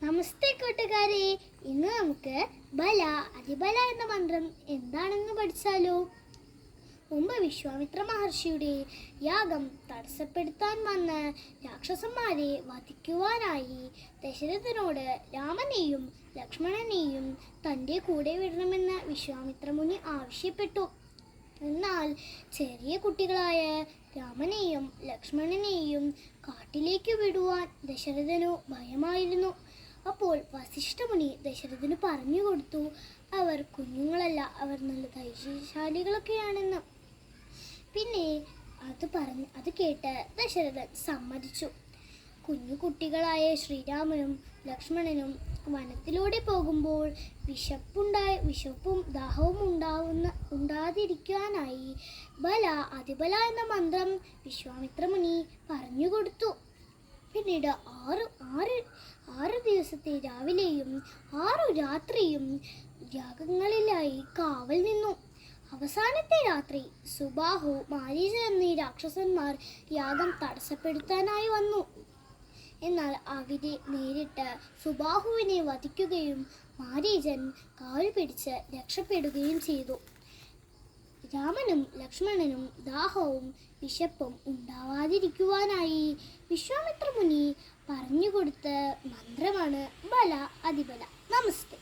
നമസ്തേ കൂട്ടുകാരെ, ഇന്ന് നമുക്ക് ബല അതിബല എന്ന മന്ത്രം എന്താണെന്ന് പഠിച്ചാലോ. മുമ്പ് വിശ്വാമിത്ര മഹർഷിയുടെ യാഗം തടസ്സപ്പെടുത്താൻ വന്ന രാക്ഷസന്മാരെ വധിക്കുവാനായി ദശരഥനോട് രാമനെയും ലക്ഷ്മണനെയും തൻ്റെ കൂടെ വിടണമെന്ന് വിശ്വാമിത്ര മുനി ആവശ്യപ്പെട്ടു. എന്നാൽ ചെറിയ കുട്ടികളായ രാമനെയും ലക്ഷ്മണനെയും കാട്ടിലേക്ക് വിടുവാൻ ദശരഥനു ഭയമായിരുന്നു. അപ്പോൾ വസിഷ്ഠമുനി ദശരഥന് പറഞ്ഞു കൊടുത്തു, അവർ കുഞ്ഞുങ്ങളല്ല, അവർ നല്ല ധൈര്യശാലികളൊക്കെയാണെന്ന്. പിന്നെ അത് കേട്ട് ദശരഥൻ സമ്മതിച്ചു. കുഞ്ഞുകുട്ടികളായ ശ്രീരാമനും ലക്ഷ്മണനും വനത്തിലൂടെ പോകുമ്പോൾ വിശപ്പും ദാഹവും ഉണ്ടാതിരിക്കാനായി ബല അതിബല എന്ന മന്ത്രം വിശ്വാമിത്ര മുനി പറഞ്ഞുകൊടുത്തു. പിന്നീട് ആറ് ദിവസത്തെ രാവിലെയും 6 രാത്രിയും യാഗങ്ങളിലായി കാവൽ നിന്നു. അവസാനത്തെ രാത്രി സുബാഹു, മാരീചൻ എന്നീ രാക്ഷസന്മാർ യാഗം തടസ്സപ്പെടുത്താനായി വന്നു. എന്നാൽ അവരെ നേരിട്ട് സുബാഹുവിനെ വധിക്കുകയും മാരീചൻ കാൽ പിടിച്ച് രക്ഷപ്പെടുകയും ചെയ്തു. രാമനും ലക്ഷ്മണനും ദാഹവും വിശപ്പും ഉണ്ടാവാതിരിക്കുവാനായി വിശ്വാമിത്ര മുനി പറഞ്ഞുകൊടുത്ത മന്ത്രമാണ് ബല അതിബല. നമസ്തേ.